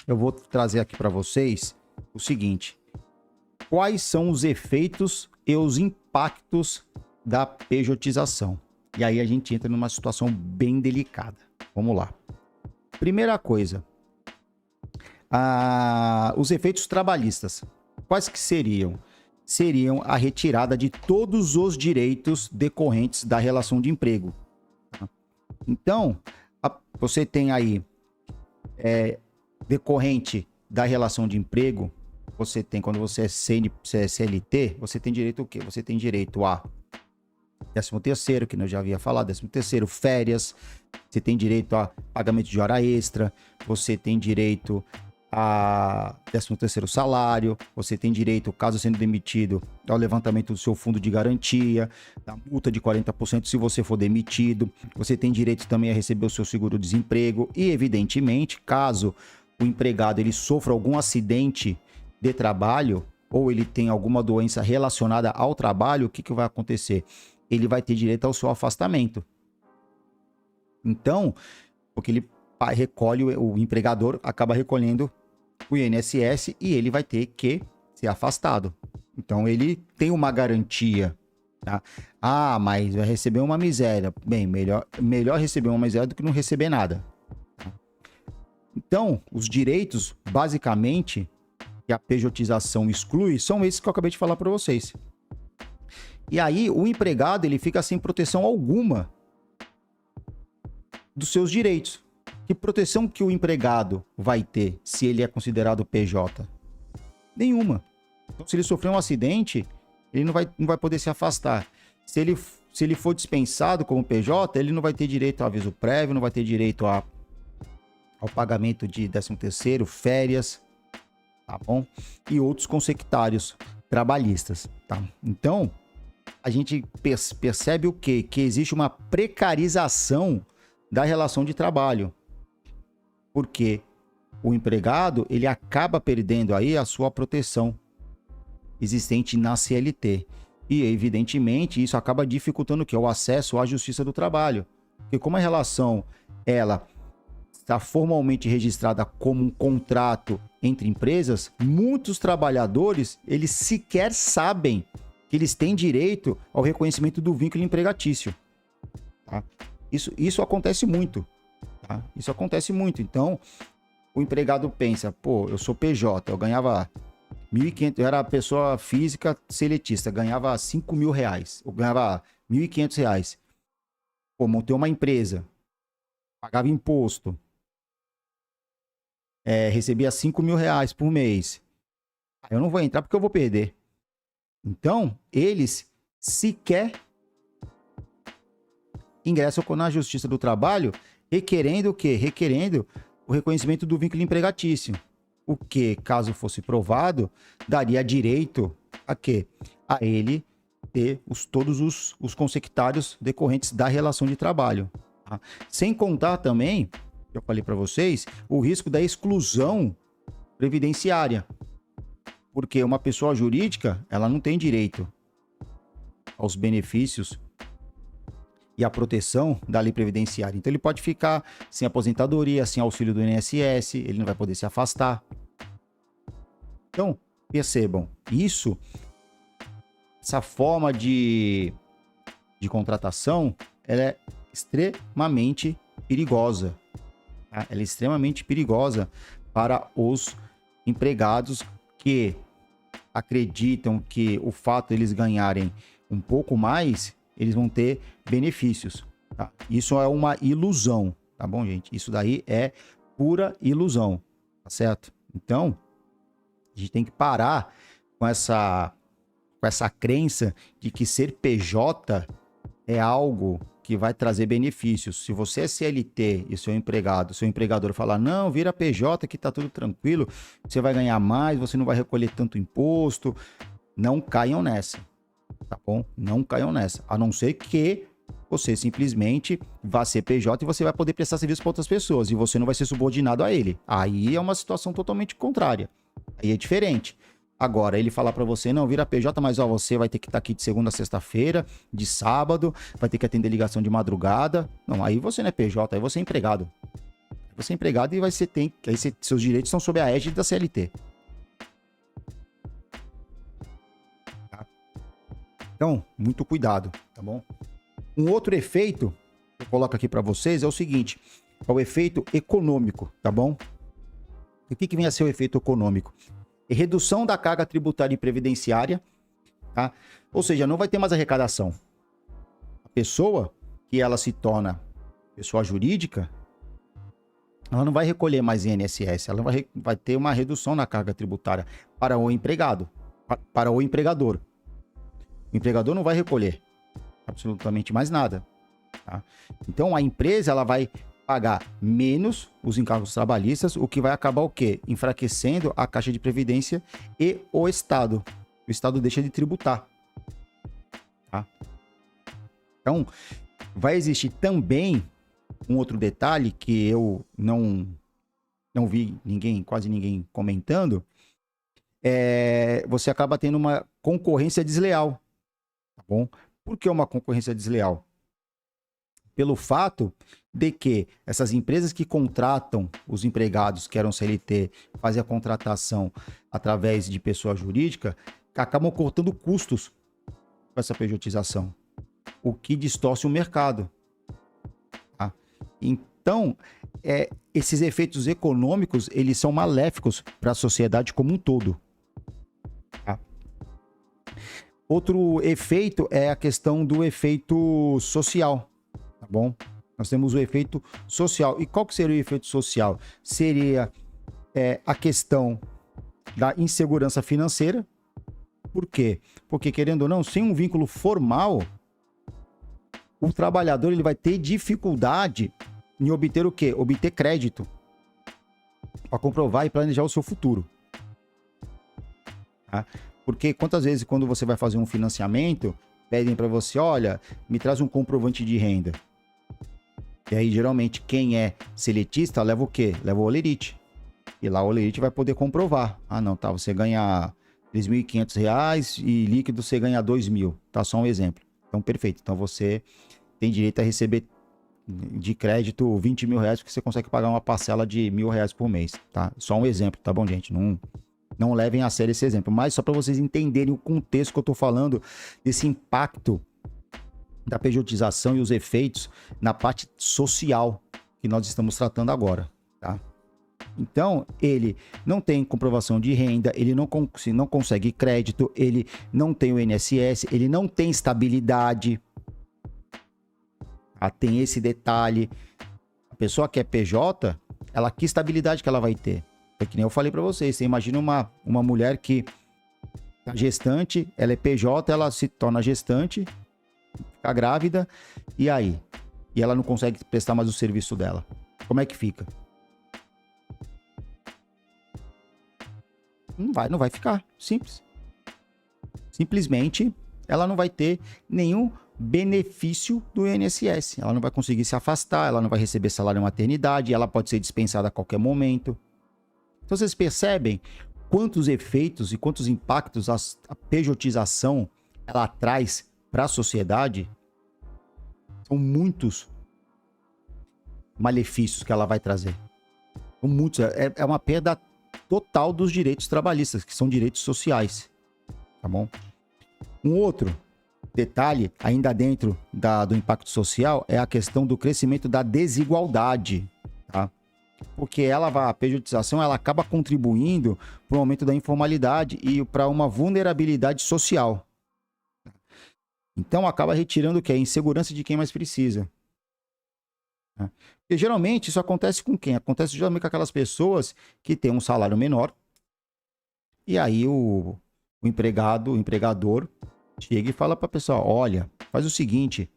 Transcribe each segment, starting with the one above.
eu vou trazer aqui para vocês o seguinte: quais são os efeitos e os impactos da pejotização? E aí a gente entra numa situação bem delicada. Vamos lá. Primeira coisa, os efeitos trabalhistas. Quais que seriam? Seriam a retirada de todos os direitos decorrentes da relação de emprego. Então, você tem aí, decorrente da relação de emprego, você tem, quando você é CLT, você tem direito ao quê? Você tem direito a 13º, que eu já havia falado, 13º, férias, você tem direito a pagamento de hora extra, você tem direito a 13º salário, você tem direito, caso sendo demitido, ao levantamento do seu fundo de garantia, da multa de 40% se você for demitido, você tem direito também a receber o seu seguro-desemprego e, evidentemente, caso o empregado ele sofra algum acidente de trabalho ou ele tenha alguma doença relacionada ao trabalho, o que vai acontecer? Ele vai ter direito ao seu afastamento. Então, porque ele recolhe, o empregador acaba recolhendo o INSS e ele vai ter que ser afastado. Então, ele tem uma garantia. Tá? Ah, mas vai receber uma miséria. Bem, melhor receber uma miséria do que não receber nada. Então, os direitos, basicamente, que a pejotização exclui, são esses que eu acabei de falar para vocês. E aí, o empregado ele fica sem proteção alguma dos seus direitos. Que proteção que o empregado vai ter se ele é considerado PJ? Nenhuma. Então, se ele sofrer um acidente, ele não vai poder se afastar. Se ele for dispensado como PJ, ele não vai ter direito a aviso prévio, não vai ter direito ao pagamento de 13º, férias, tá bom? E outros consectários trabalhistas, tá? Então, a gente percebe o quê? Que existe uma precarização da relação de trabalho. Porque o empregado, ele acaba perdendo aí a sua proteção existente na CLT. E, evidentemente, isso acaba dificultando o quê? O acesso à justiça do trabalho. Porque como a relação, ela está formalmente registrada como um contrato entre empresas, muitos trabalhadores, eles sequer sabem que eles têm direito ao reconhecimento do vínculo empregatício. Tá? Isso acontece muito. Tá? Isso acontece muito. Então, o empregado pensa, pô, eu sou PJ, eu ganhava 1.500, eu era pessoa física seletista, ganhava 5 mil reais, eu ganhava 1.500 reais. Pô, montei uma empresa, pagava imposto, recebia 5 mil reais por mês. Eu não vou entrar porque eu vou perder. Então, eles sequer ingressam na Justiça do Trabalho requerendo o quê? Requerendo o reconhecimento do vínculo empregatício. O que, caso fosse provado, daria direito a quê? A ele ter todos os consectários decorrentes da relação de trabalho. Tá? Sem contar também, eu falei para vocês, o risco da exclusão previdenciária. Porque uma pessoa jurídica, ela não tem direito aos benefícios e à proteção da lei previdenciária. Então, ele pode ficar sem aposentadoria, sem auxílio do INSS, ele não vai poder se afastar. Então, percebam, essa forma de contratação, ela é extremamente perigosa. Tá? Ela é extremamente perigosa para os empregados que acreditam que o fato de eles ganharem um pouco mais, eles vão ter benefícios. Tá? Isso é uma ilusão, tá bom, gente? Isso daí é pura ilusão, tá certo? Então, a gente tem que parar com essa crença de que ser PJ é algo que vai trazer benefícios. Se você é CLT e seu empregador falar, não, vira PJ que tá tudo tranquilo, você vai ganhar mais, você não vai recolher tanto imposto, não caiam nessa, tá bom? Não caiam nessa, a não ser que você simplesmente vá ser PJ e você vai poder prestar serviço para outras pessoas e você não vai ser subordinado a ele. Aí é uma situação totalmente contrária, aí é diferente. Agora, ele falar para você, não, vira PJ, mas ó, você vai ter que estar aqui de segunda a sexta-feira, de sábado, vai ter que atender ligação de madrugada. Não, aí você não é PJ, aí você é empregado. Você é empregado e seus direitos estão sob a égide da CLT. Tá? Então, muito cuidado, tá bom? Um outro efeito que eu coloco aqui para vocês é o seguinte, é o efeito econômico, tá bom? E o que vem a ser o efeito econômico? É redução da carga tributária e previdenciária, tá? Ou seja, não vai ter mais arrecadação. A pessoa que ela se torna pessoa jurídica, ela não vai recolher mais INSS, ela vai ter uma redução na carga tributária para o empregado, para o empregador. O empregador não vai recolher absolutamente mais nada. Tá? Então, a empresa ela vai pagar menos os encargos trabalhistas, o que vai acabar o quê? Enfraquecendo a Caixa de Previdência e o Estado. O Estado deixa de tributar. Tá? Então, vai existir também um outro detalhe que eu não vi quase ninguém comentando, você acaba tendo uma concorrência desleal, tá bom? Por que uma concorrência desleal? Pelo fato de que essas empresas que contratam os empregados que eram CLT, fazem a contratação através de pessoa jurídica, acabam cortando custos com essa pejotização, o que distorce o mercado. Tá? Então, esses efeitos econômicos, eles são maléficos para a sociedade como um todo. Tá? Outro efeito é a questão do efeito social, tá bom? Nós temos o efeito social. E qual que seria o efeito social? Seria a questão da insegurança financeira. Por quê? Porque, querendo ou não, sem um vínculo formal, o trabalhador ele vai ter dificuldade em obter o quê? Obter crédito para comprovar e planejar o seu futuro. Tá? Porque quantas vezes quando você vai fazer um financiamento, pedem para você, olha, me traz um comprovante de renda. E aí, geralmente, quem é seletista leva o quê? Leva o holerite. E lá o holerite vai poder comprovar. Ah, não, tá, você ganha R$3.500 e líquido você ganha R$2.000. Tá, só um exemplo. Então, perfeito. Então, você tem direito a receber de crédito R$20 mil, porque você consegue pagar uma parcela de R$1.000 por mês, tá? Só um exemplo, tá bom, gente? Não levem a sério esse exemplo, mas só para vocês entenderem o contexto que eu tô falando desse impacto da pejotização e os efeitos na parte social que nós estamos tratando agora, tá? Então, ele não tem comprovação de renda, ele não consegue crédito, ele não tem o INSS, ele não tem estabilidade. Tem esse detalhe. A pessoa que é PJ, que estabilidade que ela vai ter? É que nem eu falei para vocês, você imagina uma mulher que tá gestante, ela é PJ, ela se torna gestante, fica grávida, e aí? E ela não consegue prestar mais o serviço dela. Como é que fica? Não vai ficar. Simples. Simplesmente, ela não vai ter nenhum benefício do INSS. Ela não vai conseguir se afastar, ela não vai receber salário maternidade, ela pode ser dispensada a qualquer momento. Então, vocês percebem quantos efeitos e quantos impactos a pejotização ela traz para a sociedade? São muitos malefícios que ela vai trazer. São muitos. É uma perda total dos direitos trabalhistas, que são direitos sociais. Tá bom? Um outro detalhe, ainda dentro do impacto social, é a questão do crescimento da desigualdade. Tá? Porque a pejotização ela acaba contribuindo para o aumento da informalidade e para uma vulnerabilidade social. Então, acaba retirando o que? A insegurança de quem mais precisa. Porque, geralmente, isso acontece com quem? Acontece geralmente com aquelas pessoas que têm um salário menor. E aí, o empregador, chega e fala para a pessoa, olha, faz o seguinte,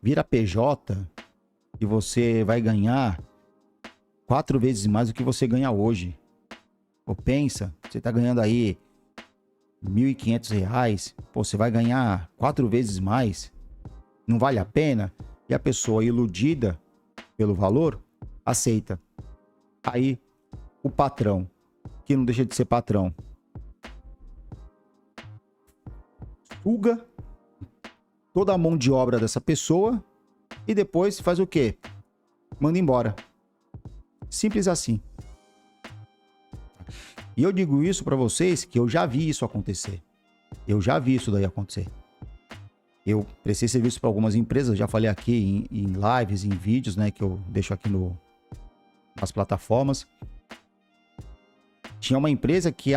vira PJ e você vai ganhar 4 vezes mais do que você ganha hoje. Ou pensa, você está ganhando aí R$1.500, você vai ganhar 4 vezes mais, não vale a pena? E a pessoa iludida pelo valor, aceita. Aí, o patrão, que não deixa de ser patrão, suga toda a mão de obra dessa pessoa e depois faz o quê? Manda embora. Simples assim. E eu digo isso para vocês que eu já vi isso acontecer. Eu já vi isso daí acontecer. Eu prestei serviço para algumas empresas, já falei aqui em lives, em vídeos, né, que eu deixo aqui nas plataformas. Tinha uma empresa que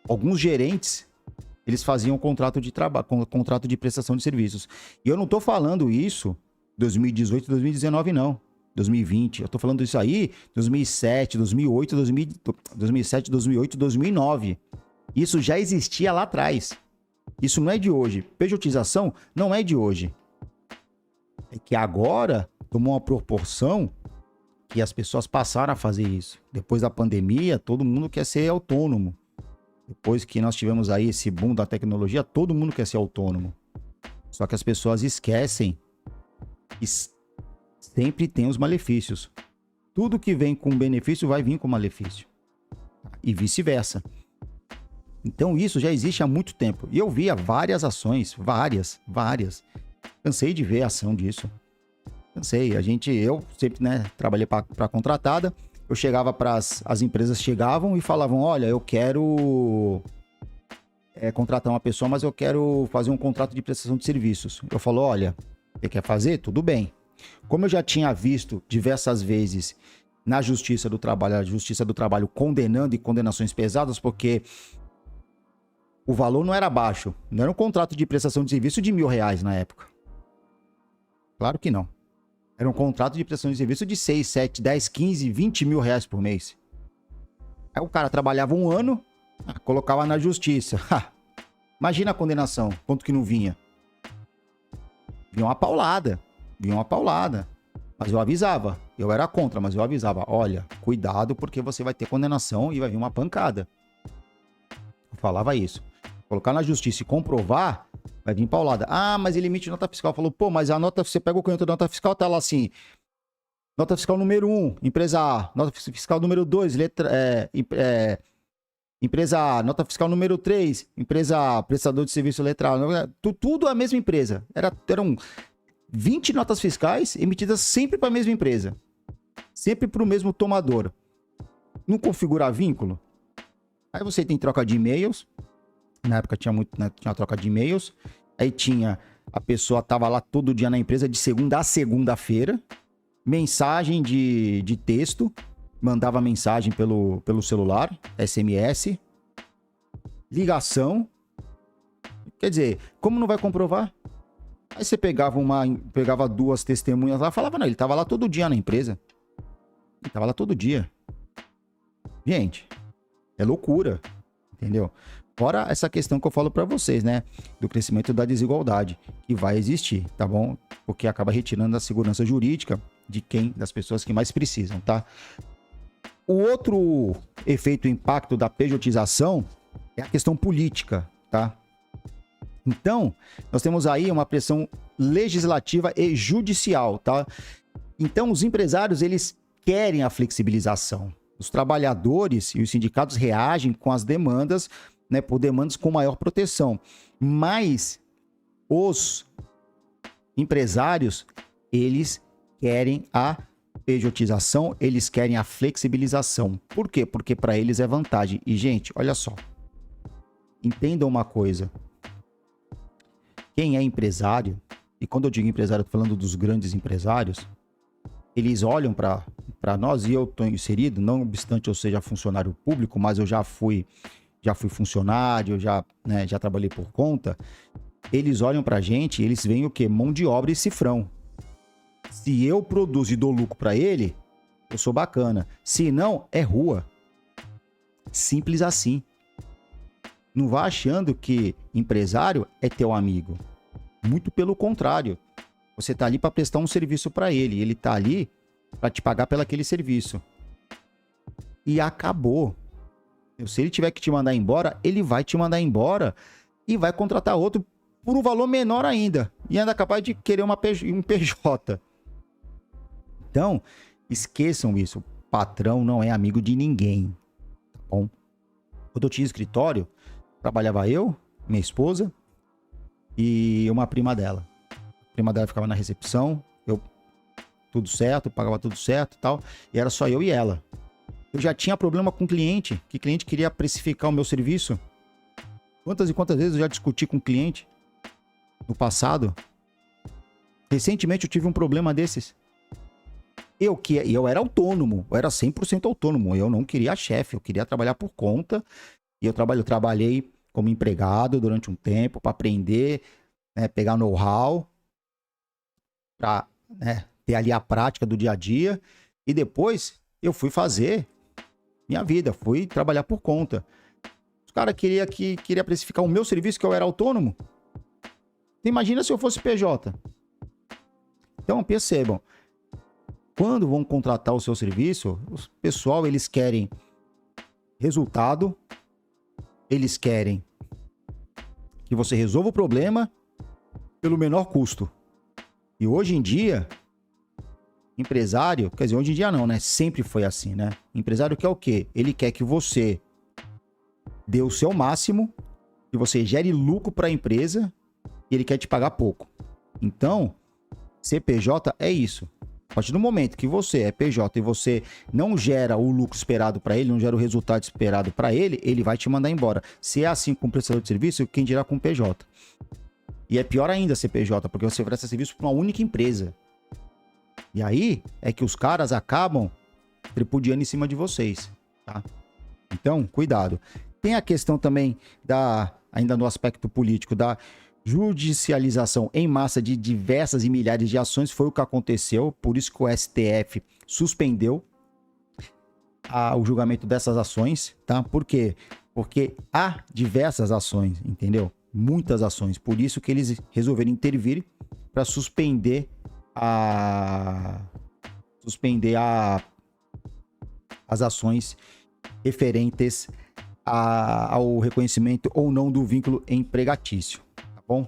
alguns gerentes, eles faziam contrato de trabalho, contrato de prestação de serviços. E eu não tô falando isso 2018, 2019 não. 2020. Eu tô falando isso aí 2007, 2008, 2007, 2008, 2009. Isso já existia lá atrás. Isso não é de hoje. Pejotização não é de hoje. É que agora tomou uma proporção que as pessoas passaram a fazer isso. Depois da pandemia, todo mundo quer ser autônomo. Depois que nós tivemos aí esse boom da tecnologia, todo mundo quer ser autônomo. Só que as pessoas esquecem que sempre tem os malefícios. Tudo que vem com benefício vai vir com malefício. E vice-versa. Então isso já existe há muito tempo. E eu via várias ações, várias. Cansei de ver a ação disso. Cansei. Eu sempre, né, trabalhei para contratada. Eu chegava para as empresas chegavam e falavam: olha, eu quero contratar uma pessoa, mas eu quero fazer um contrato de prestação de serviços. Eu falo: olha, você quer fazer? Tudo bem. Como eu já tinha visto diversas vezes na Justiça do Trabalho, a Justiça do Trabalho condenando e condenações pesadas, porque o valor não era baixo. Não era um contrato de prestação de serviço de R$1.000 na época. Claro que não. Era um contrato de prestação de serviço de 6, 7, 10, 15, 20 mil reais por mês. Aí o cara trabalhava um ano, colocava na justiça. Imagina a condenação, quanto que não vinha. Vinha uma paulada. Mas eu avisava. Eu era contra, mas eu avisava. Olha, cuidado porque você vai ter condenação e vai vir uma pancada. Eu falava isso. Colocar na justiça e comprovar, vai vir paulada. Ah, mas ele emite nota fiscal. Falou, pô, mas a nota, você pega o canhão da nota fiscal, tá lá assim. Nota fiscal número 1, empresa A. Nota fiscal número 2, empresa A. Nota fiscal número 3, empresa A, prestador de serviço letrado. Tudo a mesma empresa. Eram 20 notas fiscais emitidas sempre para a mesma empresa. Sempre para o mesmo tomador. Não configura vínculo? Aí você tem troca de e-mails. Na época tinha tinha troca de e-mails. Aí a pessoa tava lá todo dia na empresa, de segunda a segunda-feira. Mensagem de texto. Mandava mensagem pelo celular, SMS. Ligação. Quer dizer, como não vai comprovar? Aí você pegava duas testemunhas lá, falava, não, ele tava lá todo dia na empresa. Ele tava lá todo dia. Gente, é loucura, entendeu? Fora essa questão que eu falo pra vocês, né? Do crescimento da desigualdade, que vai existir, tá bom? Porque acaba retirando a segurança jurídica das pessoas que mais precisam, tá? O outro efeito, impacto da pejotização é a questão política, tá? Então, nós temos aí uma pressão legislativa e judicial, tá? Então, os empresários, eles querem a flexibilização. Os trabalhadores e os sindicatos reagem com as demandas, né, por demandas com maior proteção. Mas os empresários, eles querem a pejotização, eles querem a flexibilização. Por quê? Porque para eles é vantagem. E, gente, olha só. Entendam uma coisa. Quem é empresário, e quando eu digo empresário, eu tô falando dos grandes empresários, eles olham para nós, e eu estou inserido, não obstante eu seja funcionário público, mas eu já fui funcionário, já trabalhei por conta. Eles olham pra gente, eles veem o quê? Mão de obra e cifrão. Se eu produzo e dou lucro para ele, eu sou bacana. Se não, é rua. Simples assim. Não vá achando que empresário é teu amigo. Muito pelo contrário. Você tá ali para prestar um serviço para ele. Ele tá ali para te pagar pelo aquele serviço. E acabou. Se ele tiver que te mandar embora, ele vai te mandar embora e vai contratar outro por um valor menor ainda. E ainda é capaz de querer um PJ. Então, esqueçam isso. Patrão não é amigo de ninguém. Tá bom? Quando eu tinha escritório, trabalhava eu, minha esposa e uma prima dela. A prima dela ficava na recepção, tudo certo, pagava tudo certo e tal, e era só eu e ela. Eu já tinha problema com cliente, que cliente queria precificar o meu serviço. Quantas e quantas vezes eu já discuti com cliente no passado? Recentemente eu tive um problema desses. Eu era autônomo, eu era 100% autônomo, eu não queria chefe, eu queria trabalhar por conta, e eu trabalhei como empregado durante um tempo para aprender, né, pegar know-how, para, né, ter ali a prática do dia a dia, e depois eu fui fazer minha vida, fui trabalhar por conta. Os caras queria precificar o meu serviço, que eu era autônomo. Imagina se eu fosse PJ. Então percebam, quando vão contratar o seu serviço, o pessoal, eles querem resultado, eles querem que você resolva o problema pelo menor custo. E hoje em dia, empresário, quer dizer, hoje em dia não, né? Sempre foi assim, né? Empresário quer o quê? Ele quer que você dê o seu máximo, que você gere lucro para a empresa, e ele quer te pagar pouco. Então, CPJ é isso. A partir do momento que você é PJ e você não gera o lucro esperado para ele, não gera o resultado esperado para ele, ele vai te mandar embora. Se é assim com o prestador de serviço, quem dirá com o PJ? E é pior ainda ser PJ, porque você presta serviço para uma única empresa. E aí é que os caras acabam tripudiando em cima de vocês, tá? Então, cuidado. Tem a questão também ainda no aspecto político, da judicialização em massa de diversas e milhares de ações. Foi o que aconteceu, por isso que o STF suspendeu o julgamento dessas ações, tá? Por quê? Porque há diversas ações, entendeu? Muitas ações, por isso que eles resolveram intervir para suspender as ações referentes ao reconhecimento ou não do vínculo empregatício, tá bom?